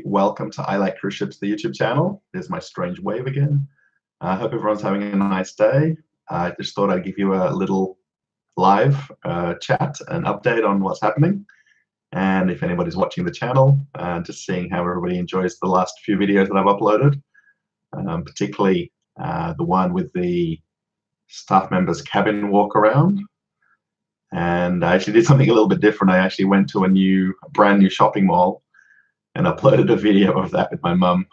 Welcome to I Like Cruise Ships, the YouTube channel. There's my strange wave again. I hope everyone's having a nice day. I just thought I'd give you a little live chat and update on what's happening. And if anybody's watching the channel, just seeing how everybody enjoys the last few videos that I've uploaded, particularly the one with the staff members' cabin walk around. And I actually did something a little bit different. I actually went to a brand new shopping mall and uploaded a video of that with my mum.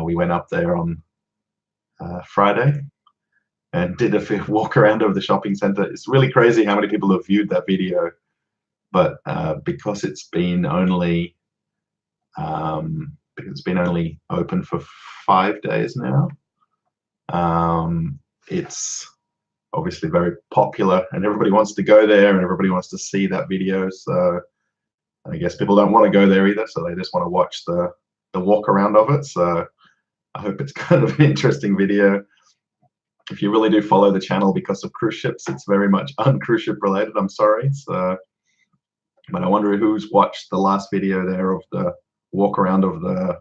We went up there on Friday and did a walk around of the shopping center. It's really crazy how many people have viewed that video, but because it's been only open for 5 days now, it's obviously very popular and everybody wants to go there and everybody wants to see that video. So I guess people don't want to go there either, so they just want to watch the walk around of it. So I hope it's kind of an interesting video. If you really do follow the channel because of cruise ships, it's very much un-cruise ship related. I'm sorry. So, but I wonder who's watched the last video there of the walk around of the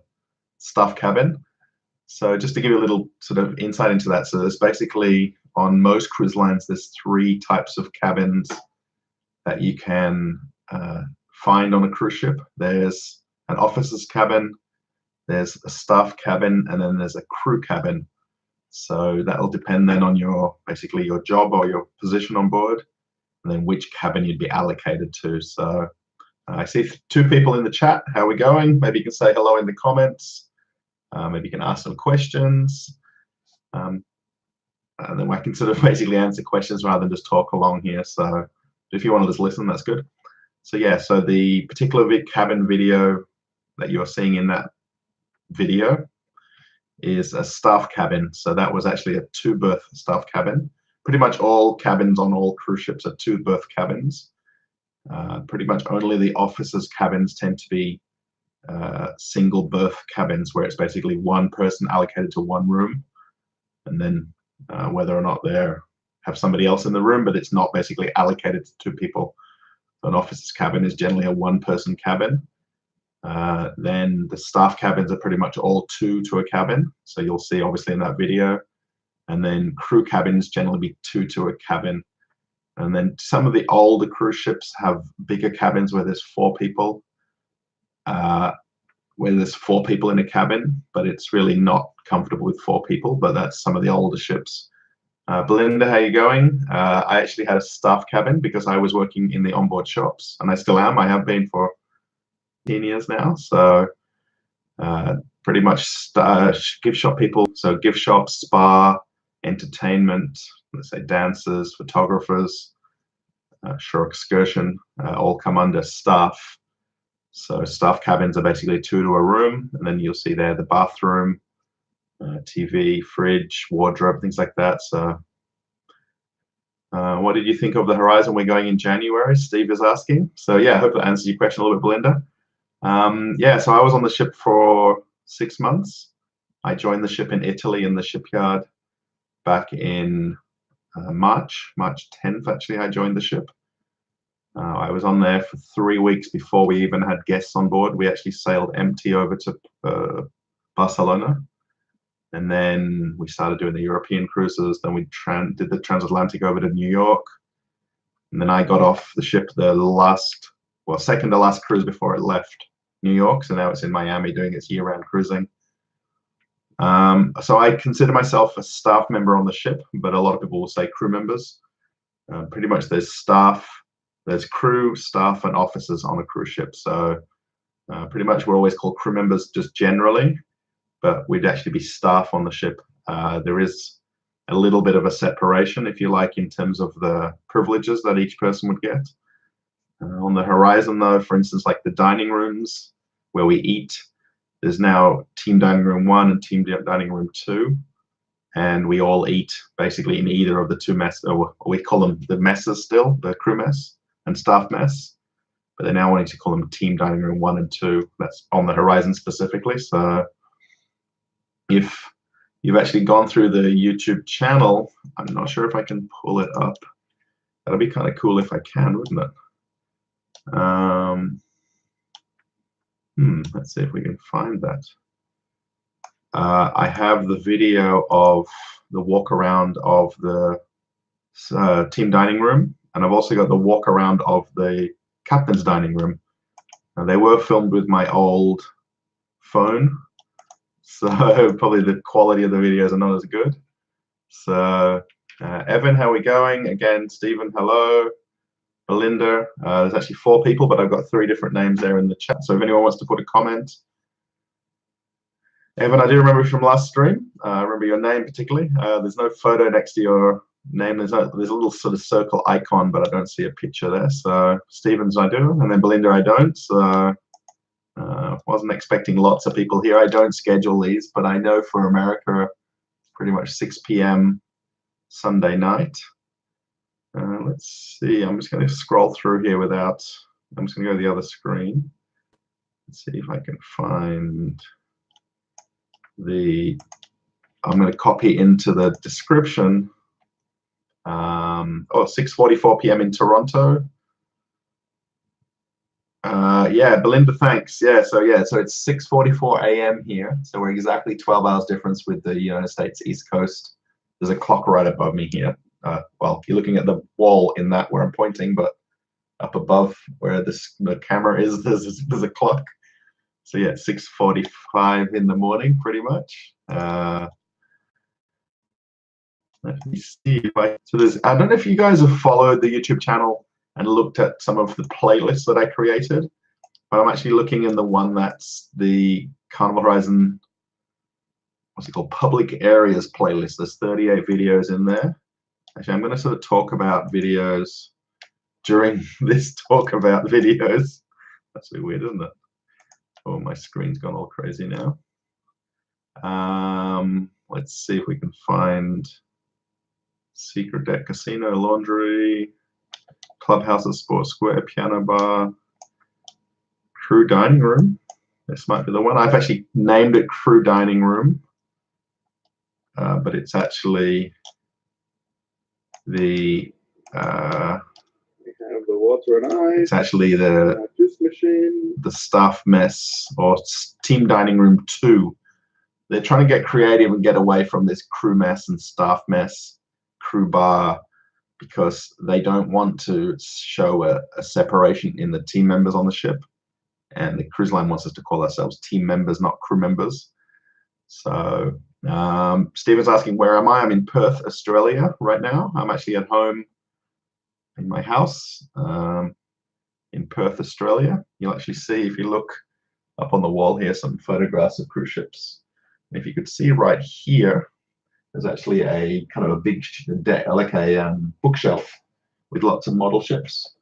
staff cabin. So just to give you a little sort of insight into that, so there's basically on most cruise lines, there's 3 types of cabins that you can find on a cruise ship. There's an officer's cabin, there's a staff cabin, and then there's a crew cabin. So that'll depend then on basically your job or your position on board, and then which cabin you'd be allocated to. So I see 2 people in the chat. How are we going? Maybe you can say hello in the comments. Maybe you can ask some questions. And then I can sort of basically answer questions rather than just talk along here. So if you want to just listen, that's good. So yeah, so the particular cabin video that you're seeing in that video is a staff cabin. So that was actually a 2-berth staff cabin. Pretty much all cabins on all cruise ships are 2-berth cabins. Pretty much only the officers' cabins tend to be single berth cabins, where it's basically one person allocated to one room, and then whether or not they have somebody else in the room, but it's not basically allocated to 2 people. So an officer's cabin is generally a 1-person cabin. Then the staff cabins are pretty much all 2 to a cabin. So you'll see obviously in that video. And then crew cabins generally be 2 to a cabin. And then some of the older cruise ships have bigger cabins where there's 4 people, in a cabin, but it's really not comfortable with 4 people. But that's some of the older ships. Belinda, how you going? I actually had a staff cabin because I was working in the onboard shops, and I still am. I have been for 10 years now. So pretty much gift shop people. So gift shop, spa, entertainment, let's say dancers, photographers, shore excursion, all come under staff. So staff cabins are basically 2 to a room, and then you'll see there the bathroom, TV, fridge, wardrobe, things like that. So what did you think of the Horizon? We're going in January, Steve is asking. So yeah, I hope that answers your question a little bit, Belinda. Yeah, so I was on the ship for 6 months. I joined the ship in Italy in the shipyard back in March 10th, actually, I joined the ship. I was on there for 3 weeks before we even had guests on board. We actually sailed empty over to Barcelona. And then we started doing the European cruises. Then we did the transatlantic over to New York. And then I got off the ship second to last cruise before it left New York. So now it's in Miami doing its year-round cruising. So I consider myself a staff member on the ship, but a lot of people will say crew members. Pretty much there's staff, there's crew, staff, and officers on a cruise ship. So pretty much we're always called crew members just generally, but we'd actually be staff on the ship. There is a little bit of a separation, if you like, in terms of the privileges that each person would get. On the Horizon, though, for instance, like the dining rooms where we eat, there's now Team Dining Room 1 and Team Dining Room 2, and we all eat basically in either of the 2 messes, or we call them the messes still, the crew mess and staff mess, but they're now wanting to call them Team Dining Room 1 and 2. That's on the Horizon specifically. So if you've actually gone through the YouTube channel, I'm not sure if I can pull it up. That'd be kind of cool if I can, wouldn't it? Let's see if we can find that. I have the video of the walk around of the team dining room, and I've also got the walk around of the captain's dining room. And they were filmed with my old phone, so probably the quality of the videos are not as good. So Evan, how are we going? Again, Stephen, hello. Belinda, there's actually 4 people, but I've got 3 different names there in the chat. So if anyone wants to put a comment. Evan, I do remember you from last stream. I remember your name particularly. There's no photo next to your name. There's a little sort of circle icon, but I don't see a picture there. So Stevens I do, and then Belinda I don't. So wasn't expecting lots of people here. I don't schedule these, but I know for America, pretty much 6 p.m. Sunday night. Let's see. I'm just going to scroll through here without. I'm just going to go to the other screen. Let's see if I can find the. I'm going to copy into the description. 6:44 p.m. in Toronto. Yeah, Belinda, thanks. So it's 6:44 a.m. here. So we're exactly 12 hours difference with the United States East Coast. There's a clock right above me here. Well, you're looking at the wall in that where I'm pointing, but up above where the camera is, there's a clock. So yeah, 6:45 in the morning, pretty much. Let me see if I don't know if you guys have followed the YouTube channel and looked at some of the playlists that I created, but I'm actually looking in the one that's the Carnival Horizon, what's it called, public areas playlist. There's 38 videos in there. Actually, I'm going to sort of talk about videos during this talk about videos. That's a bit weird, isn't it? Oh, my screen's gone all crazy now. Let's see if we can find Secret Deck Casino, Laundry, Clubhouse at Sports Square, Piano Bar, Crew Dining Room. This might be the one. I've actually named it Crew Dining Room, but it's actually the we have the water and ice. It's actually the juice machine, the staff mess, or team dining room 2. They're trying to get creative and get away from this crew mess and staff mess, crew bar, because they don't want to show a separation in the team members on the ship. And the cruise line wants us to call ourselves team members, not crew members. So Stephen's asking, where am I? I'm in Perth, Australia right now. I'm actually at home in my house in Perth, Australia. You'll actually see, if you look up on the wall here, some photographs of cruise ships. And if you could see right here, there's actually a kind of a big deck, like a bookshelf with lots of model ships.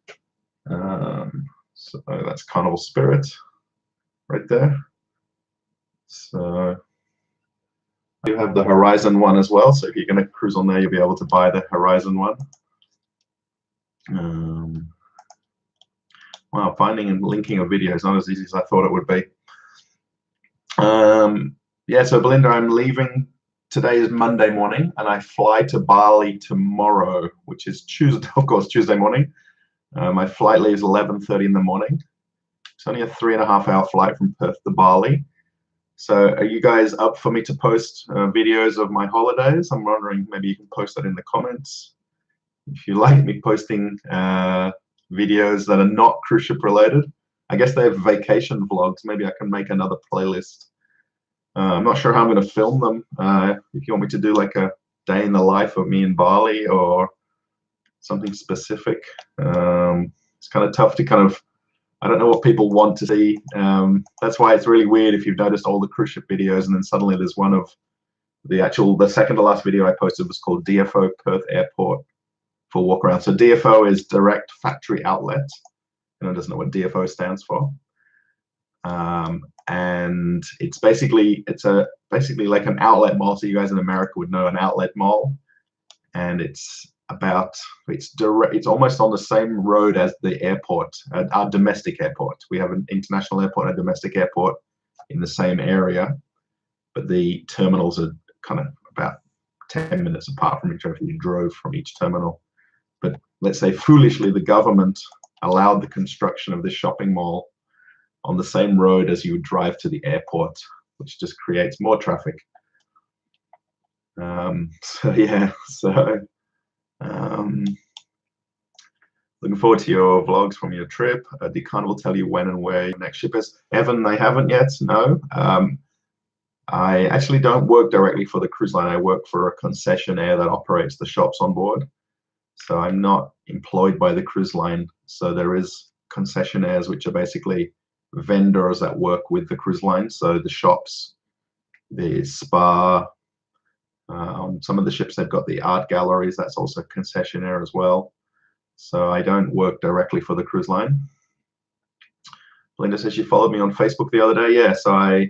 So that's Carnival Spirit right there. So you have the Horizon one as well. So if you're going to cruise on there, you'll be able to buy the Horizon one. Wow, finding and linking a video is not as easy as I thought it would be. Yeah, so Belinda, I'm leaving. Today is Monday morning, and I fly to Bali tomorrow, which is Tuesday, of course, Tuesday morning. My flight leaves 11:30 in the morning. It's only a 3.5-hour flight from Perth to Bali. So are you guys up for me to post videos of my holidays? I'm wondering, maybe you can post that in the comments. If you like me posting videos that are not cruise ship related. I guess they have vacation vlogs. Maybe I can make another playlist. I'm not sure how I'm going to film them. If you want me to do like a day in the life of me in Bali or something specific. It's kind of tough to kind of, I don't know what people want to see. That's why it's really weird if you've noticed all the cruise ship videos and then suddenly there's one of the second to last video I posted was called DFO Perth Airport for walk around. So DFO is direct factory outlet. Anyone doesn't know what DFO stands for. And it's basically like an outlet mall. So you guys in America would know an outlet mall, and it's almost on the same road as the airport, our domestic airport. We have an international airport and a domestic airport in the same area, but the terminals are kind of about 10 minutes apart from each other if you drove from each terminal. But let's say foolishly, the government allowed the construction of this shopping mall on the same road as you would drive to the airport, which just creates more traffic. So yeah, so looking forward to your vlogs from your trip. Did Carnival tell you when and where your next ship is? Evan, they haven't yet, no. I actually don't work directly for the cruise line. I work for a concessionaire that operates the shops on board. So I'm not employed by the cruise line. So there is concessionaires, which are basically vendors that work with the cruise line. So the shops, the spa, on some of the ships, they've got the art galleries. That's also concessionaire as well. So I don't work directly for the cruise line. Belinda says she followed me on Facebook the other day. Yeah, so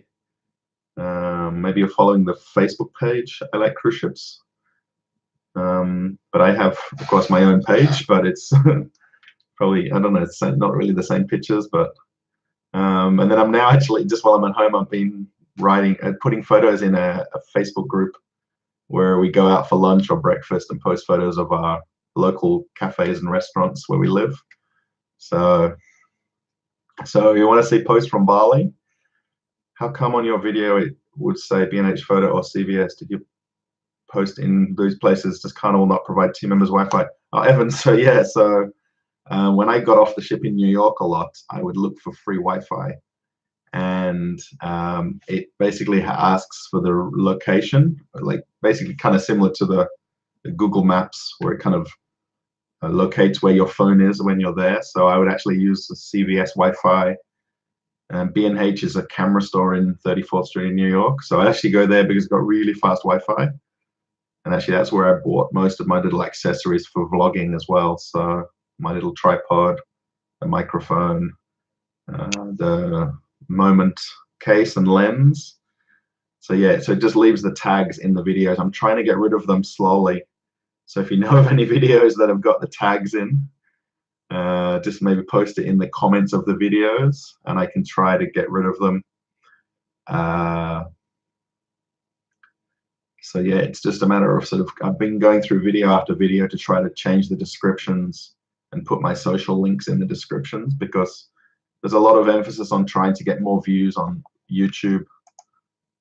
maybe you're following the Facebook page. I like cruise ships. But I have, of course, my own page, but it's probably, I don't know, it's not really the same pictures, but and then I'm now actually, just while I'm at home, I've been writing, putting photos in a Facebook group where we go out for lunch or breakfast and post photos of our local cafes and restaurants where we live. So you want to see posts from Bali? How come on your video it would say B&H Photo or CVS? Did you post in those places? Does Carnival not provide team members Wi-Fi? Oh, Evan, so yeah, so when I got off the ship in New York a lot, I would look for free Wi-Fi, and it basically asks for the location, like basically kind of similar to the Google Maps, where it kind of locates where your phone is when you're there. So I would actually use the CVS Wi-Fi. B&H is a camera store in 34th Street in New York, so I actually go there because it's got really fast Wi-Fi. And actually, that's where I bought most of my little accessories for vlogging as well. So my little tripod, a microphone, the Moment case and lens. So yeah, so it just leaves the tags in the videos. I'm trying to get rid of them slowly. So if you know of any videos that have got the tags in, just maybe post it in the comments of the videos, and I can try to get rid of them. So yeah, it's just a matter of sort of, I've been going through video after video to try to change the descriptions and put my social links in the descriptions, because there's a lot of emphasis on trying to get more views on YouTube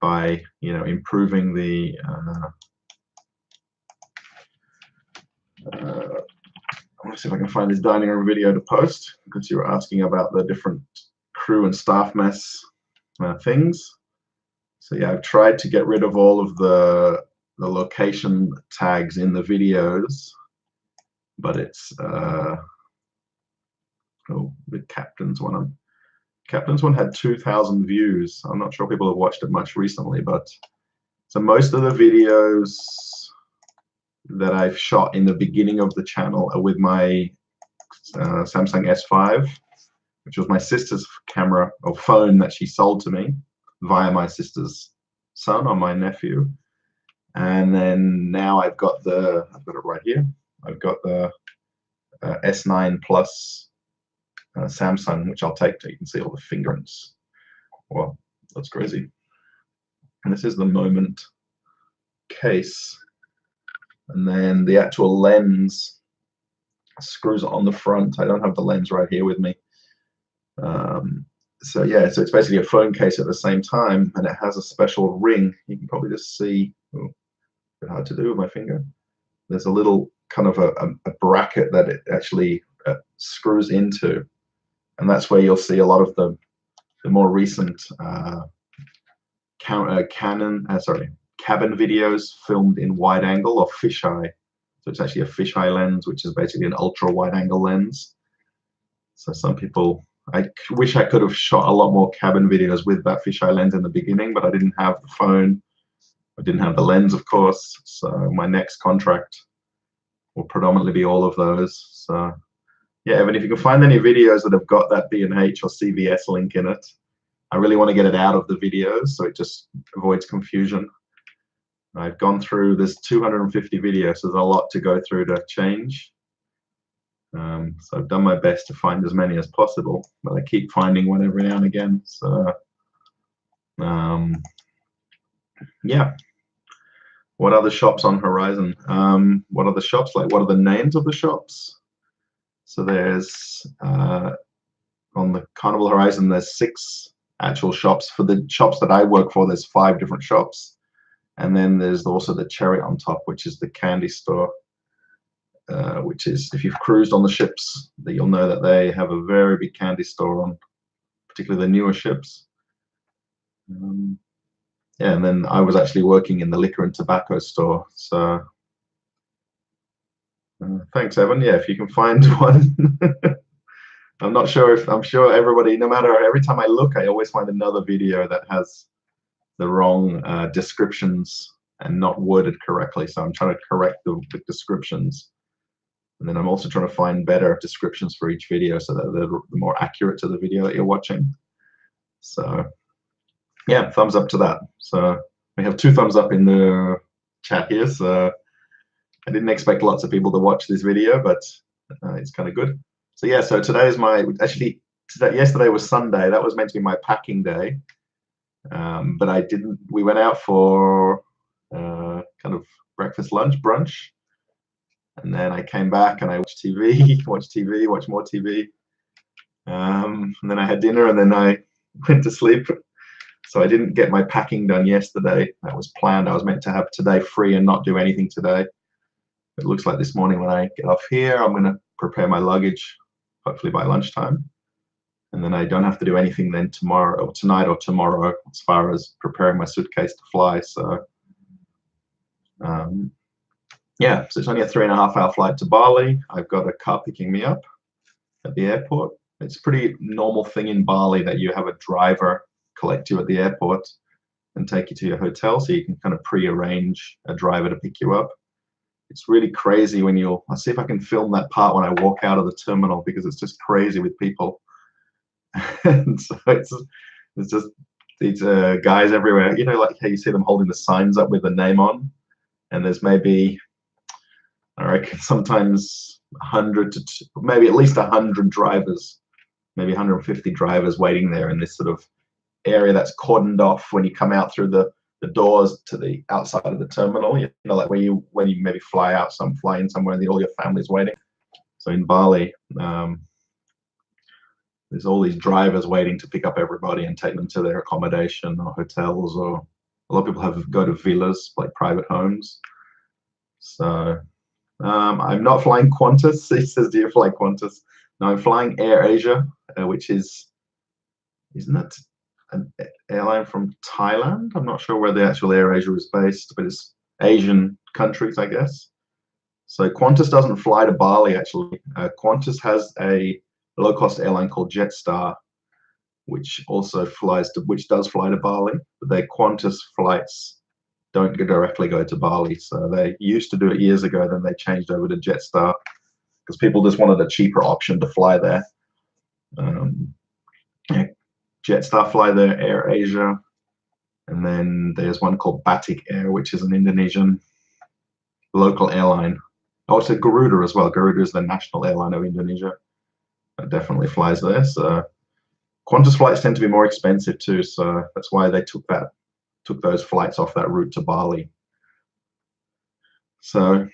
by, you know, improving the I want to see if I can find this dining room video to post, because you were asking about the different crew and staff mess things. So yeah, I've tried to get rid of all of the location tags in the videos, but it's oh, the captain's one. Captain's one had 2,000 views. I'm not sure people have watched it much recently, but so most of the videos that I've shot in the beginning of the channel are with my Samsung S5, which was my sister's camera or phone that she sold to me via my sister's son or my nephew. And then now I've got it right here. I've got the S9 Plus Samsung, which I'll take to, you can see all the fingerprints. Well, that's crazy. And this is the Moment case. And then the actual lens screws on the front. I don't have the lens right here with me. So yeah, so it's basically a phone case at the same time, and it has a special ring. You can probably just see, oh, a bit hard to do with my finger. There's a little kind of a bracket that it actually screws into, and that's where you'll see a lot of the more recent cabin videos filmed in wide angle or fisheye. So it's actually a fisheye lens, which is basically an ultra wide angle lens. So some people, I wish I could have shot a lot more cabin videos with that fisheye lens in the beginning, but I didn't have the phone. I didn't have the lens, of course. So my next contract will predominantly be all of those. So yeah, Evan, if you can find any videos that have got that B&H or CVS link in it, I really want to get it out of the videos so it just avoids confusion. I've gone through, there's 250 videos, so there's a lot to go through to change. So I've done my best to find as many as possible, but I keep finding one every now and again. So yeah. What other shops on horizon? What are the shops like? What are the names of the shops? So there's on the Carnival Horizon, there's 6 actual shops. For the shops that I work for, there's 5 different shops. And then there's also the cherry on top, which is the candy store, which is, if you've cruised on the ships, that you'll know that they have a very big candy store on, particularly the newer ships. Yeah, and then I was actually working in the liquor and tobacco store. So thanks, Evan. Yeah, if you can find one. I'm not sure if, I'm sure everybody, no matter, every time I look, I always find another video that has the wrong descriptions and not worded correctly. So I'm trying to correct the descriptions. And then I'm also trying to find better descriptions for each video so that they're more accurate to the video that you're watching. So yeah, thumbs up to that. So we have 2 thumbs up in the chat here. So I didn't expect lots of people to watch this video, but it's kind of good. So yeah, so today is yesterday was Sunday. That was meant to be my packing day. But I didn't, we went out for kind of breakfast, lunch, brunch. And then I came back and I watched TV, watched more TV. And then I had dinner and then I went to sleep. So I didn't get my packing done yesterday. That was planned. I was meant to have today free and not do anything today. It looks like this morning when I get off here, I'm going to prepare my luggage, hopefully by lunchtime. And then I don't have to do anything then tomorrow or tonight or tomorrow as far as preparing my suitcase to fly. So yeah, so it's only a 3.5-hour flight to Bali. I've got a car picking me up at the airport. It's a pretty normal thing in Bali that you have a driver collect you at the airport and take you to your hotel, so you can kind of pre-arrange a driver to pick you up. It's really crazy when I'll see if I can film that part when I walk out of the terminal, because it's just crazy with people. And so it's just these guys everywhere, you know, like how you see them holding the signs up with the name on, and there's maybe, I reckon, sometimes 100 to maybe at least 100 drivers, maybe 150 drivers waiting there in this sort of area that's cordoned off when you come out through the doors to the outside of the terminal. You know, like when you maybe fly in somewhere and all your family's waiting. So in Bali, there's all these drivers waiting to pick up everybody and take them to their accommodation or hotels, or a lot of people go to villas, like private homes. So I'm not flying Qantas. He says, do you fly Qantas? No, I'm flying Air Asia, which is, isn't it an airline from Thailand? I'm not sure where the actual Air Asia is based, but it's Asian countries, I guess. So Qantas doesn't fly to Bali, actually. Qantas has a low-cost airline called Jetstar, which does fly to Bali, but their Qantas flights don't directly go to Bali. So they used to do it years ago, then they changed over to Jetstar because people just wanted a cheaper option to fly there. Yeah, Jetstar fly there, Air Asia, and then there's one called Batik Air, which is an Indonesian local airline. Also Garuda as well. Garuda is the national airline of Indonesia. That definitely flies there. So Qantas flights tend to be more expensive too, so that's why they took those flights off that route to Bali. So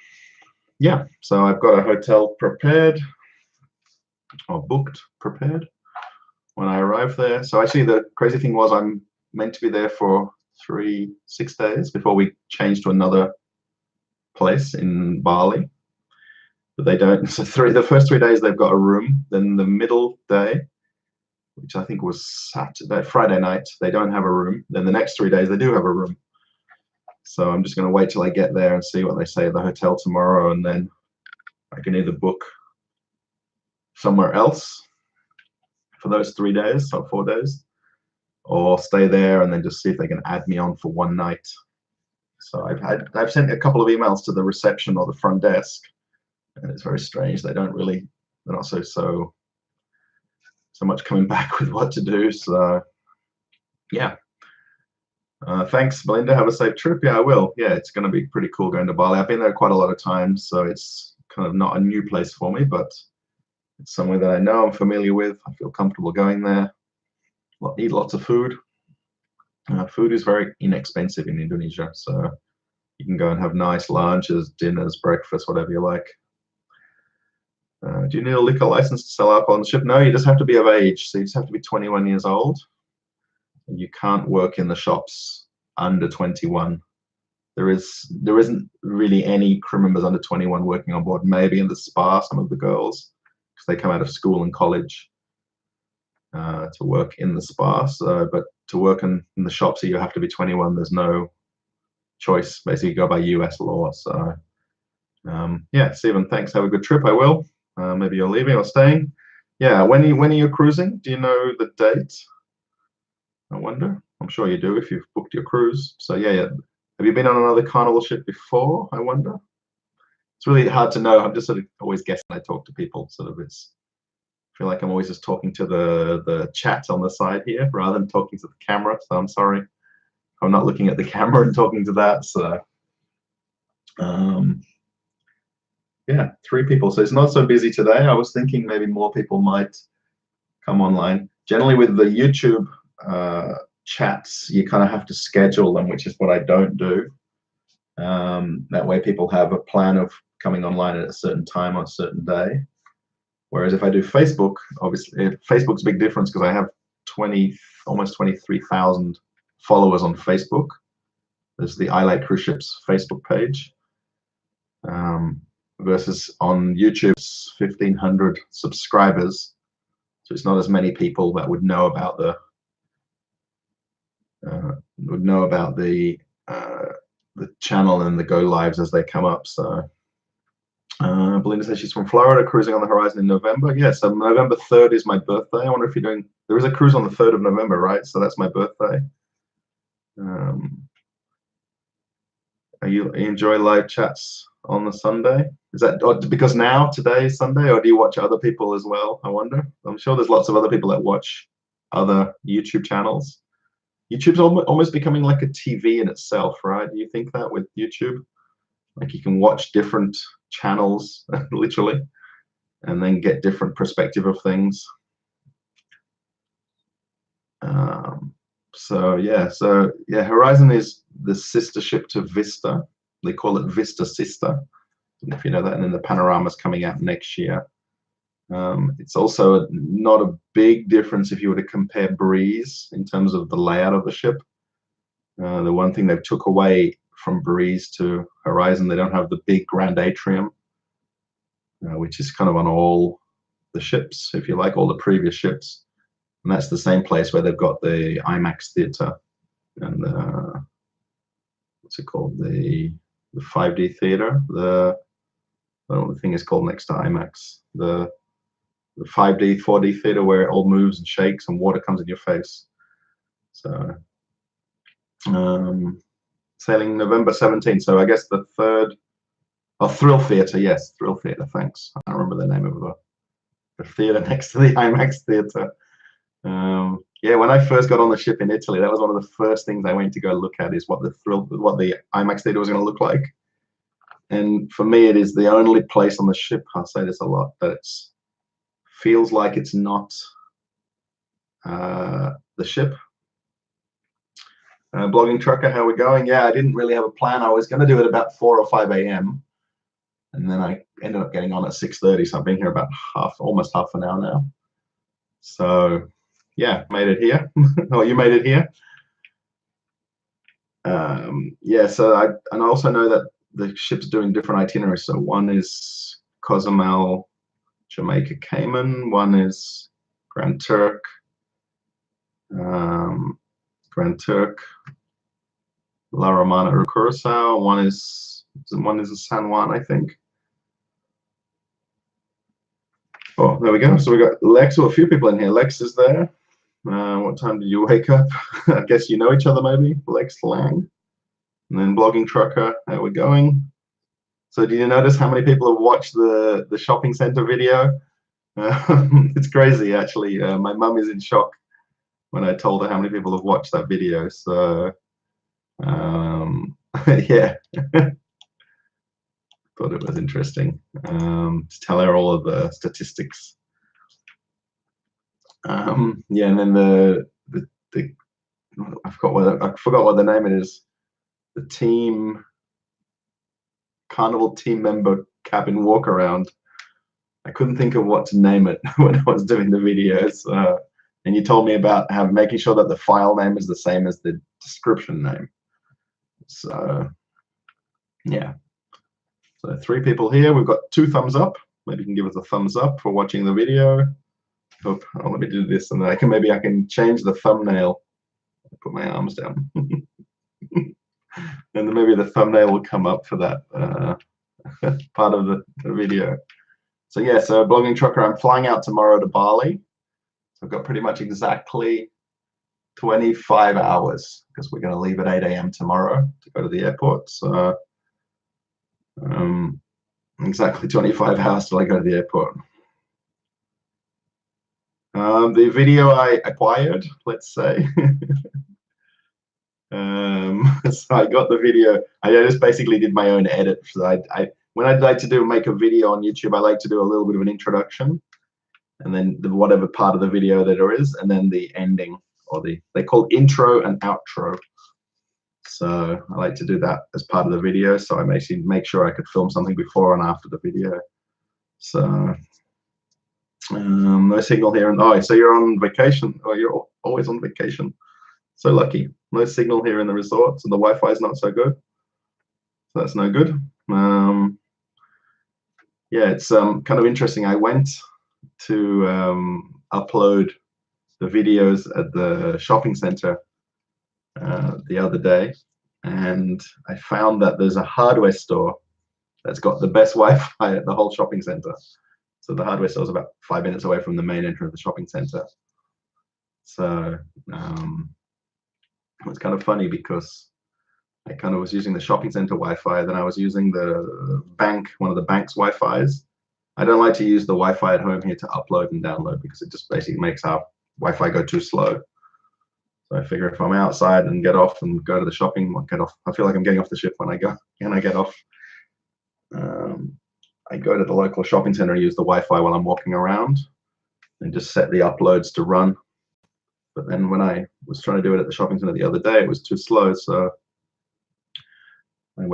yeah, so I've got a hotel prepared, or booked, prepared when I arrive there. So actually the crazy thing was I'm meant to be there for 6 days before we change to another place in Bali. But they don't. So the first 3 days they've got a room. Then the middle day, which I think was Friday night, they don't have a room. Then the next 3 days they do have a room. So I'm just going to wait till I get there and see what they say at the hotel tomorrow, and then I can either book somewhere else for those 3 days or 4 days, or stay there and then just see if they can add me on for one night. So I've sent a couple of emails to the reception or the front desk, and it's very strange. They're not so much coming back with what to do. So yeah. Thanks, Belinda. Have a safe trip. Yeah, I will. Yeah, it's going to be pretty cool going to Bali. I've been there quite a lot of times, so it's kind of not a new place for me, but it's somewhere that I know, I'm familiar with. I feel comfortable going there. Eat lots of food. Food is very inexpensive in Indonesia, so you can go and have nice lunches, dinners, breakfast, whatever you like. Do you need a liquor license to sell alcohol on the ship? No, you just have to be of age. So you just have to be 21 years old. And you can't work in the shops under 21. There isn't really any crew members under 21 working on board. Maybe in the spa, some of the girls, because they come out of school and college to work in the spa. So, but to work in the shops, you have to be 21. There's no choice. Basically, you go by US law. So, yeah, Stephen, thanks. Have a good trip. I will. Maybe you're leaving or staying. Yeah, when are you cruising? Do you know the date? I wonder. I'm sure you do if you've booked your cruise. So yeah. Have you been on another Carnival ship before? I wonder. It's really hard to know. I'm just sort of always guessing. I talk to people. Sort of, I feel like I'm always just talking to the chat on the side here rather than talking to the camera. So I'm sorry. I'm not looking at the camera and talking to that. So yeah, 3 people. So it's not so busy today. I was thinking maybe more people might come online. Generally with the YouTube chats, you kind of have to schedule them, which is what I don't do. That way people have a plan of coming online at a certain time on a certain day. Whereas if I do Facebook, obviously Facebook's a big difference because I have almost 23,000 followers on Facebook. There's the I Like Cruise Ships Facebook page. Versus on YouTube, it's 1,500 subscribers. So it's not as many people that would know about the channel and the go lives as they come up. So Belinda says she's from Florida, cruising on the horizon in November. Yeah, so November 3rd is my birthday. I wonder if you're doing. There is a cruise on the 3rd of November, right? So that's my birthday. You enjoy live chats on the Sunday? Is that because today is Sunday, or do you watch other people as well? I wonder. I'm sure there's lots of other people that watch other YouTube channels. YouTube's almost becoming like a TV in itself, right? Do you think that with YouTube? Like you can watch different channels, literally, and then get different perspective of things. So yeah, Horizon is the sister ship to Vista. They call it Vista Sister, if you know that. And then the Panorama's coming out next year. It's also not a big difference if you were to compare Breeze in terms of the layout of the ship. The one thing they've took away from Breeze to Horizon, they don't have the big grand atrium, which is kind of on all the ships, if you like, all the previous ships. And that's the same place where they've got the IMAX theater and what's it called? The 5D theater. I don't know what the thing is called next to IMAX. The 5D, 4D theater where it all moves and shakes and water comes in your face. So sailing November 17th. So I guess the 3rd. Oh, Thrill Theater. Yes, Thrill Theater. Thanks. I don't remember the name of the theater next to the IMAX theater. Yeah, when I first got on the ship in Italy, that was one of the first things I went to go look at is what the IMAX theater was going to look like. And for me, it is the only place on the ship, I'll say this a lot, that it feels like it's not the ship. Blogging Trucker, how we going? Yeah, I didn't really have a plan. I was going to do it about 4 or 5 a.m. And then I ended up getting on at 6:30, so I've been here about almost half an hour now. So yeah, made it here. Oh, you made it here. Yeah, so I also know that the ship's doing different itineraries. So one is Cozumel, Jamaica, Cayman. One is Grand Turk, La Romana, Curacao. One is San Juan, I think. Oh, there we go. So we got Lex. Well, a few people in here. Lex is there. What time did you wake up? I guess you know each other, maybe. Lex Lang. And then Blogging Trucker. How we going? So did you notice how many people have watched the shopping center video? It's crazy, actually. My mum is in shock when I told her how many people have watched that video. So yeah. Thought it was interesting to tell her all of the statistics. Yeah, and then the I forgot what the name it is. The Carnival team member cabin walk around. I couldn't think of what to name it when I was doing the videos. And you told me about making sure that the file name is the same as the description name. So yeah, so 3 people here. We've got 2 thumbs up. Maybe you can give us a thumbs up for watching the video. Oh, let me do this, and then maybe I can change the thumbnail. Put my arms down, and then maybe the thumbnail will come up for that part of the video. So yeah, so Blogging Trucker, I'm flying out tomorrow to Bali. So I've got pretty much exactly 25 hours because we're going to leave at 8 a.m. tomorrow to go to the airport. So exactly 25 hours till I go to the airport. The video I acquired, let's say. So I got the video. I just basically did my own edit. So when I'd like to make a video on YouTube, I like to do a little bit of an introduction, and then whatever part of the video that there is, and then the ending, or they call intro and outro. So I like to do that as part of the video. So I make sure I could film something before and after the video. So no signal here, and oh, so you're on vacation? Oh, you're always on vacation. So lucky. No signal here in the resorts, and the Wi-Fi is not so good. So that's no good. Yeah, it's kind of interesting. I went to upload the videos at the shopping center the other day, and I found that there's a hardware store that's got the best Wi-Fi at the whole shopping center. So the hardware store is about 5 minutes away from the main entrance of the shopping center. So it's kind of funny because I kind of was using the shopping center Wi-Fi, then I was using the bank, one of the bank's Wi-Fis. I don't like to use the Wi-Fi at home here to upload and download because it just basically makes our Wi-Fi go too slow. So I figure if I'm outside and get off and go to the shopping, I feel like I'm getting off the ship when I get off. I go to the local shopping center and use the Wi-Fi while I'm walking around and just set the uploads to run. But then when I was trying to do it at the shopping center the other day, it was too slow. So I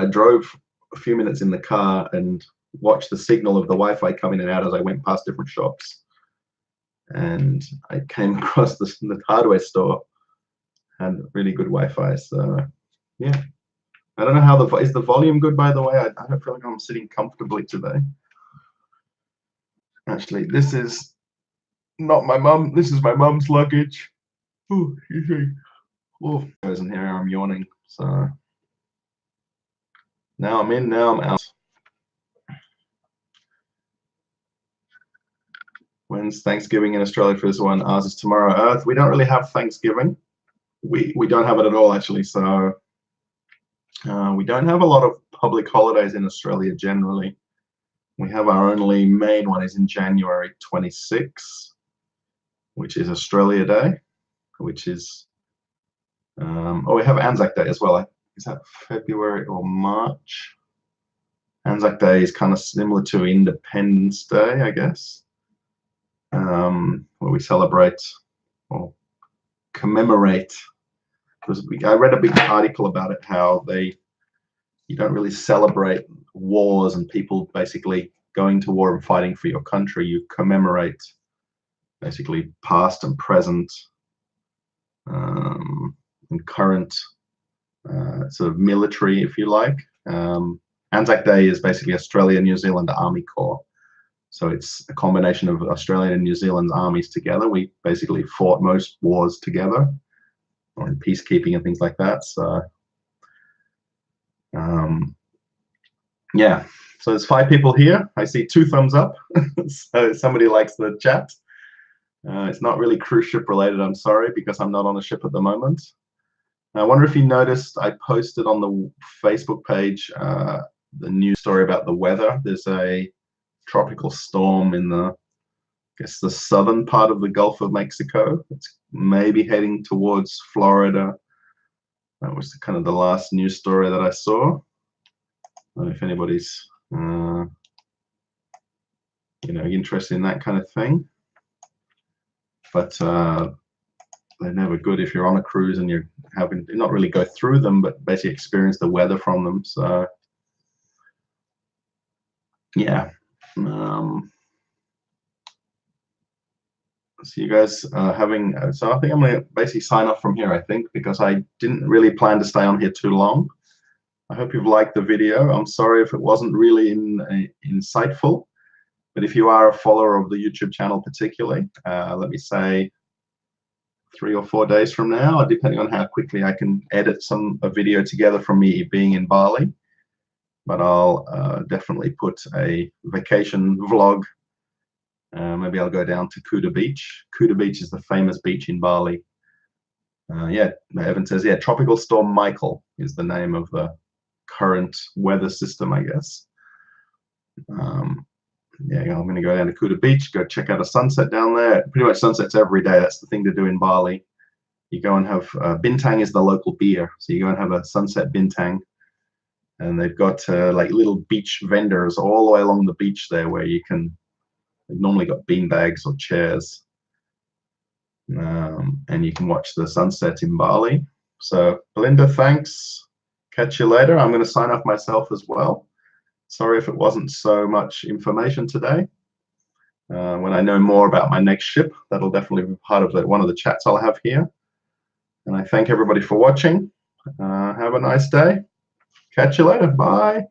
drove a few minutes in the car and watched the signal of the Wi-Fi come in and out as I went past different shops. And I came across the hardware store and really good Wi-Fi. So yeah, I don't know how is the volume good, by the way? I don't feel like I'm sitting comfortably today. Actually, this is not my mum. This is my mum's luggage. Oh, goes in here. I'm yawning. So now I'm in. Now I'm out. When's Thanksgiving in Australia for this one? Ours is tomorrow. Earth. We don't really have Thanksgiving. We don't have it at all, actually. So we don't have a lot of public holidays in Australia generally. We have our only main one is in January 26, which is Australia Day, which is we have Anzac Day as well. Is that February or March? Anzac Day is kind of similar to Independence Day, I guess, where we celebrate or commemorate. I read a big article about it, how you don't really celebrate wars and people basically going to war and fighting for your country. You commemorate basically past and present and current sort of military, if you like. Anzac Day is basically Australia New Zealand Army Corps. So it's a combination of Australian and New Zealand armies together. We basically fought most wars together, or in peacekeeping and things like that. So yeah, so there's 5 people here. I see 2 thumbs up. So somebody likes the chat. It's not really cruise ship related, I'm sorry, because I'm not on a ship at the moment. I wonder if you noticed I posted on the Facebook page the news story about the weather. There's a tropical storm in the southern part of the Gulf of Mexico. It's maybe heading towards Florida. That was kind of the last news story that I saw. I don't know if anybody's interested in that kind of thing. But they're never good if you're on a cruise and you're not really go through them, but basically experience the weather from them. So yeah, So you guys having, so I think I'm going to basically sign off from here, I think, because I didn't really plan to stay on here too long. I hope you've liked the video. I'm sorry if it wasn't really insightful, but if you are a follower of the YouTube channel particularly, let me say 3 or 4 days from now, depending on how quickly I can edit a video together from me being in Bali. But I'll definitely put a vacation vlog. Maybe I'll go down to Kuta Beach. Kuta Beach is the famous beach in Bali. Yeah, Evan says, yeah, Tropical Storm Michael is the name of the current weather system, I guess. Yeah, I'm going to go down to Kuta Beach, go check out a sunset down there. Pretty much sunsets every day. That's the thing to do in Bali. You go and have bintang is the local beer, so you go and have a sunset bintang, and they've got like little beach vendors all the way along the beach there, where you can. They've normally got bean bags or chairs, and you can watch the sunset in Bali. So Belinda, thanks. Catch you later. I'm going to sign off myself as well. Sorry if it wasn't so much information today. When I know more about my next ship, that'll definitely be part of one of the chats I'll have here. And I thank everybody for watching. Have a nice day. Catch you later. Bye.